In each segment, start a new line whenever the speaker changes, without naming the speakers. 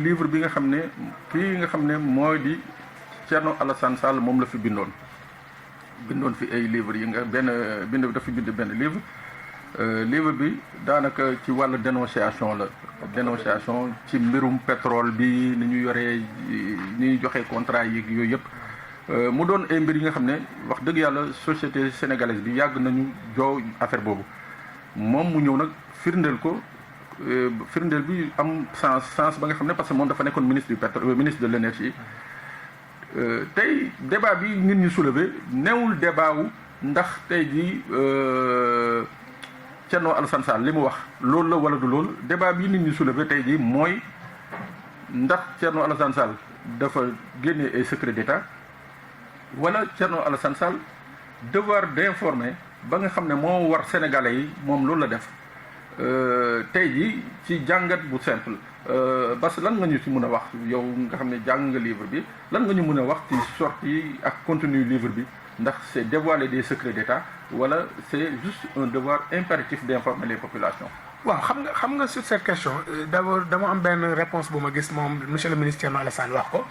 livre bi nga xam ne kii nga xam ne mooy di Thierno Alassane Sall moom la fi bindoon fi ay livres yi nga dafa bind benn livre bi daanaka ci wàllu dénonciation ci mbirum pétrole bi ni ñu yoree ni ñu joxee contrat yi yooyu yëpp mu doon ay mbir yi nga xam ne wax dëgg yàlla société sénégalaise bi yàgg nañu joow affaire boobu moom mu ñëw nag firndeel bi am sens ba nga xam ne parce que moom dafa nekkoon ministre du pétrole ministre de l'énergie tey débat bi nit ñi soulevé newul débat wu ndax tey jii Thierno Alassane Sall li mu wax loolu la wala du loolu débat bi nit ñi soulevé tey jii mooy ndax Thierno Alassane Sall dafa génne ay secret d'état wala Thierno Alassane Sall devoir d'informer ba nga xam ne moo war sénégalais yi moom loolu la def tey jii ci jàngat bu simple parce que lan nga ñu ci mën a wax yow nga xam ne jàng nga livre bi lan nga ñu mën a wax ci sortie ak contenu livre bi ndax c'est dévoiler des secrets d'État wala c'est juste un devoir impératif d'informer les populations.
waaw xam nga sur cette question d'abord dama am benn réponse bu ma gis moom monsieur le ministre Thierno Alassane wax ko.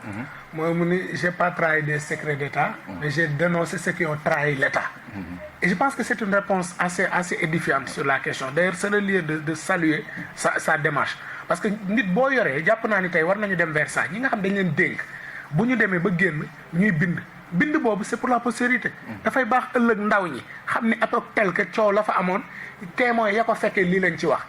mooy mu ni j'ai pas trahi des secrets d'État. mais j'ai dénoncé ceux qui ont trahi l'État. Et je pense que c'est une réponse assez édifiante sur la question d'ailleurs c'est le lieu de saluer sa démarche parce que nit boo yoree jàpp naa ni tey war nañu dem vers ça ñi nga xam dañ leen dénk bu ñu demee ba génn ñuy bind boobu c'est pour la postérité. dafay baax ëllëg ndaw ñi xam ni époque tel que coow la fa amoon témoins ya ko fekkee lii lañ ci wax.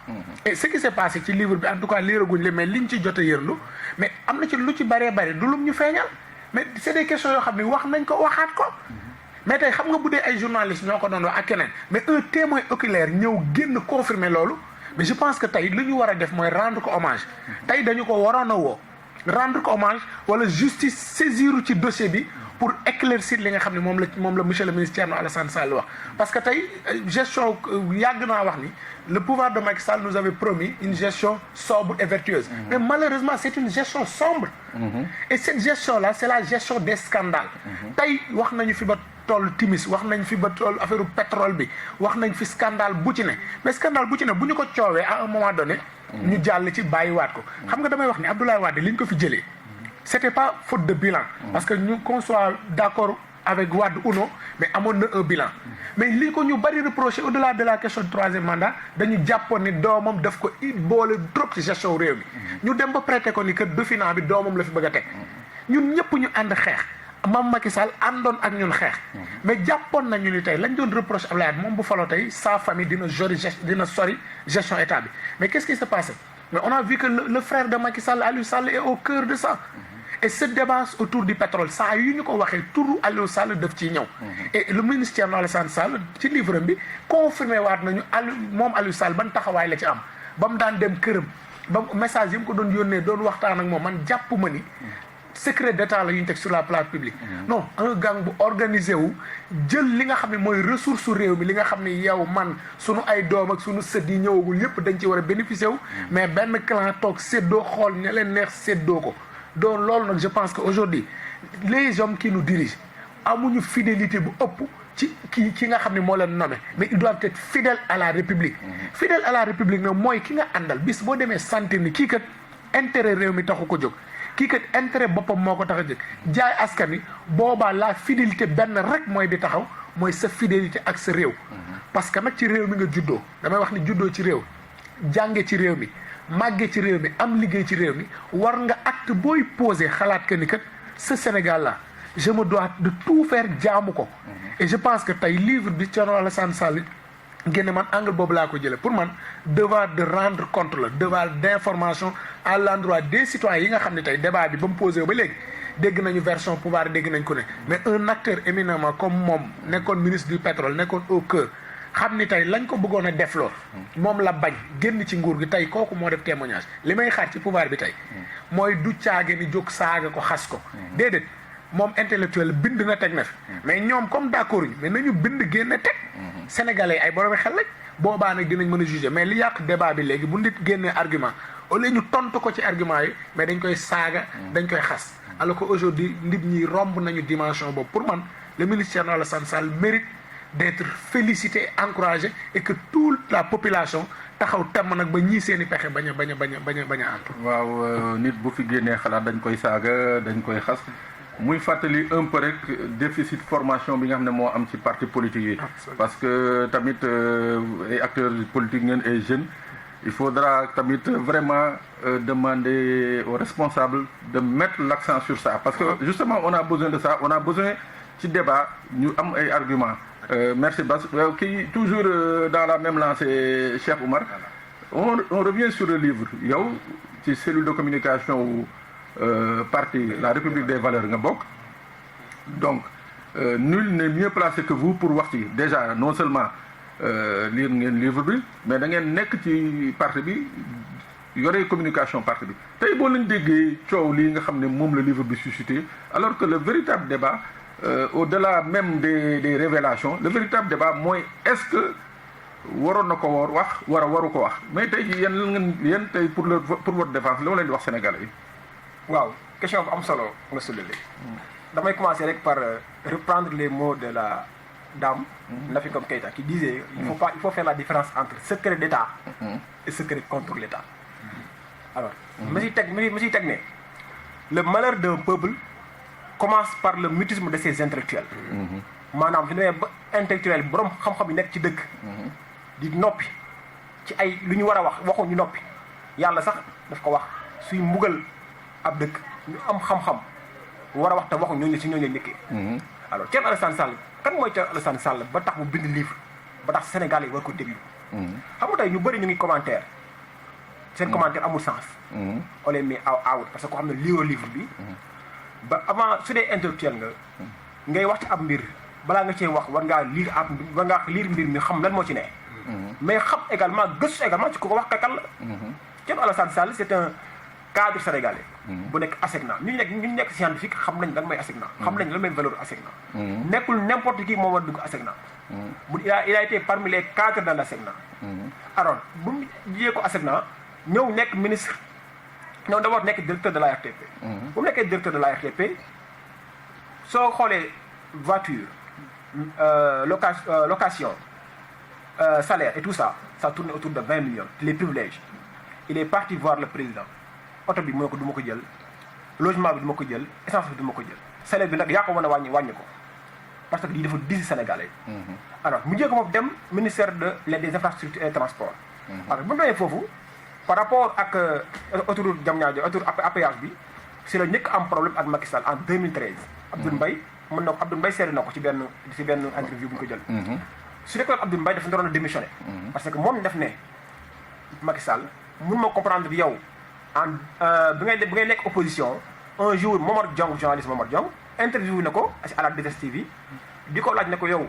et ce qui s'est passé ci livre bi en tout cas liiraguñ li mais liñ ci jot a yërlu mais am na ci lu ci bëree bëri du lum ñu feeñal mais c'est des questions yoo xam ni wax nañ ko waxaat ko. mais tey xam nga bu dee ay journalistes ñoo ko doon wax ak keneen mais un témoin oculaire ñëw génn confirmer loolu mais je pense que tey li ñu war a def mooy rendre ko hommage tey dañu ko waroon a woo rendre ko hommage wala justice saisiru ci dossier bi pour éclaircir li nga xam ne moom la monsieur le ministre Thierno Alassane Sall wax parce que tey gestion yàgg naa wax ni le pouvoir de Macky Sall nous avait promis une gestion sobre et vertueuse mais malheureusement c'est une gestion sombre et cette gestion là c'est la gestion des scandales tey wax nañu fi ba toll timis wax nañ fi ba toll affaire pétrole bi wax nañ fi scandale bu ci ne mais scandale bu ci ne bu ñu ko coowee à un moment donné ñu jàll ci bàyyiwaat ko xam nga damay wax ni Abdoulaye Wade li ñu ko fi jëlee c'était pas faute de bilan parce que ñu qu'on soit d'accord avec Wade ou non mais amoon na un bilan mais lii ko ñu bari reproché au-delà de la question du troisième mandat dañu jàppoon ni doomam daf ko boole trop ci gestion réew mi ñu dem ba prêter ko ni que Dauphinat bi doomam la fi bëgg a teg ñun ñëpp ñu ànd xeex Mame Macky Sall àndoon ak ñun xeex mais jàppoon nañu ni tey lañ doon reproché Abdoulaye moom bu faloo tey sa famille dina sori gestion état bi mais qu'est-ce qui s'est passé mais on a vu que le frère de Macky Sall Aliou Sall est au cœur de ça et ce débat autour du pétrole saa yu ñu ko waxee turu Aliou Sall daf ciy ñëw et le ministre Thierno Alassane Sall ci livre bi confirmé waat nañu Aliou Sall ban taxawaay la ci am ba mu daan dem këram ba message yi mu ko doon yónnee doon waxtaan ak moom man jàpp ma ni secret d'état la ñu teg sur la place publique non un gang bu organisé wu jël li nga xam ne mooy ressource réew mi li nga xam ne yow man sunu ay doom ak sunu sët yi ñëwagul yépp dañ ci war a bénéficier wu mais benn clan toog séddoo xool ña leen neex séddoo ko donc loolu nag je pense que aujourd'hui les hommes qui nous dirigent amuñu fidélité bu ëpp ci ki nga xam ne moo leen nommé mais ils doivent être fidèles à la République fidèle à la République nag mooy ki nga àndal bis boo demee sentir ni kii kat intérêt réew mi taxu ko jóg kii kat intérêt boppam moo ko tax a jóg jaay askan wi boobaa la fidélité benn rek mooy bi taxaw mooy sa fidélité ak sa réew parce que nag ci réew mi nga juddoo damay wax ni juddoo ci réew jànge ci réew mi màgge ci réew mi am liggéey ci réew mi war nga acte booy posé xalaat que ni kat ce Sénégal là je me dois de tout faire jaamu ko et je pense que tey livre bi Thierno Alassane Sall génne man angle boobu laa ko jëlee pour man devoir de rendre compte la devoir d'information à l'endroit des citoyens yi nga xam ne tey débat bi ba mu posé ba léegi dégg nañu version pouvoir dégg nañ ko ne mais un acteur éminemment comme moom nekkoon ministre du pétrole nekkoon au cœur xam ni tey lañ ko bëggoon a def lool moom la bañ génn ci nguur gi tey kooku moo def témoignage li may xaar ci pouvoir bi tey mooy du caage ni jóg saaga ko xas ko déedéet moom intellectuel bind na teg na fi mais ñoom comme d'accord ñu mais nañu bind génne teg sénégalais ay boroomi xel lañ boobaa nag dinañ mën a juger mais li yàq débat bi léegi bu nit génnee argument au lieu ñu tontu ko ci argument yi mais dañ koy saaga dañ koy xas alors que aujourd'hui nit ñi romb nañu dimension boobu pour man le ministre Thierno Alassane Sall mérite d'être félicité encouragé et que toute la population taxaw temm nag ba ñii seen i pexe bañ a ànd.
waaw nit bu fi génnee xalaat dañ koy saaga dañ koy xas muy fàttali un peu rek déficit formation bi nga xam ne moo am ci parti politique yi. parce que tamit ay acteurs politiques ngeen ay jeunes. Il faudra tamit vraiment demander aux responsables de mettre l'accent sur ça. Parce que justement, on a besoin de ça. On a besoin de débat, nous avons des arguments. Merci Bas. Qui toujours dans la même lancée, Cheikh Oumar. On revient sur le livre. Il y a une cellule de communication ou parti, la République des valeurs. Donc, nul n'est mieux placé que vous pour voir. Déjà, non seulement lire ngeen livre bi mais da ngeen nekk ci parti bi yore communication parti bi tey boo leen déggee coow lii nga xam ne moom la livre bi suscité alors que le véritable débat au-delà même des révélations le véritable débat mooy est-ce que waroon na ko wax waru ko wax mais tey jii yéen tey pour votre défense la ma leen di wax Sénégalais yi.
waaw question bu am solo nga soulevé. damay commencer rek par reprendre les mots de la dame Nafi Ngom Keïta qui disait il faut faire la différence entre secret d'État et secret contre l'État. Alors monsieur Tegné, le malheur d'un peuple commence par le mutisme de ses intellectuels. Maanaam fi ne ba intellectuel borom xam-xam yi nekk ci dëkk di noppi ci ay lu ñu war a wax waxu ñu noppi yàlla sax daf ko wax suy mbugal ab dëkk ñu am xam-xam war a wax te waxu ñooñu si ñooñu nekkee. Alors Thierno Alassane Sall kan mooy Thierno Alassane Sall ba tax mu bind livre ba tax Sénégal yi war ko déglu. xam nga tey ñu bëri ñu ngi commentaire seen commentaire amul sens. on les met out parce que ko xam ne lire livre bi. ba avant su dee intellectuel nga ngay wax ci ab mbir balaa nga cee wax war ngaa lire mbir mi xam lan moo ci ne. mais xam également gëstu également ci ku ko wax kan la. Thierno Alassane Sall c'est un cadre sénégalais. bu nekk ASECNA ñu nekk scientifique xam nañ lan mooy ASECNA. xam nañ lan mooy valeur ASECNA. nekkul n'importe qui moo war a dugg ASECNA. il a été parmi les cadres de l'ASECNA. alors bu mu jiyee ko ASECNA ñëw nekk ministre ñëw d'abord nekk directeur de l'ARTP. bu mu nekkee directeur de l'ARTP soo xoolee voiture location salaire et tout ça tourne autour de 20 millions les privilèges. Il est parti voir le président. Auto bi moo ko du ma ko jël logement bi du ma ko jël essence bi du ma ko jël salaire bi nag yaa ko mën a wàññi ko parce que lii dafa disi Sénégalais. Alors mu jee ko moom dem ministère des infrastructures et des transports. alors bu ñu demee foofu par rapport ak autoroute Diamniadio autoroute APH bi si la ñëkk am problème ak Macky Sall en 2013. Abdoul Mbaye seeri na ko ci benn interview bu ñu ko jël. su nekkoon Abdoul Mbaye dafa doon démissionné. parce que moom def ne Macky Sall mun ma comprendre yow. bi ngay nekk opposition un jour Momar Diong journaliste Momar Diong interview na ko à la 2STV di ko laaj ne ko yow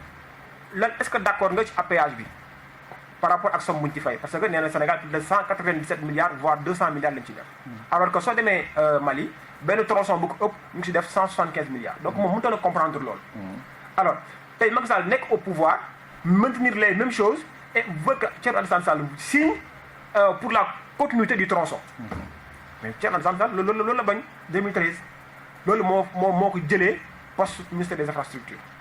lan est-ce que d'accord nga ci péage bi par rapport ak somme bu ñu ci fay parce que nee na Sénégal plus de 197 milliards voire 200 milliards lañ ci def. alors que soo demee Mali benn tronçon bu ko ëpp ñu ngi si def 175 milliards donc moom mënutoon a comprendre loolu. alors tey Macky Sall nekk au pouvoir maintenir les mêmes choses et veut que Thierno Alassane Sall signe pour la continuité du tronçon. mais Thierno Alassane Sall loolu la bañ 2013 loolu moo ko jëlee poste ministère des infrastructures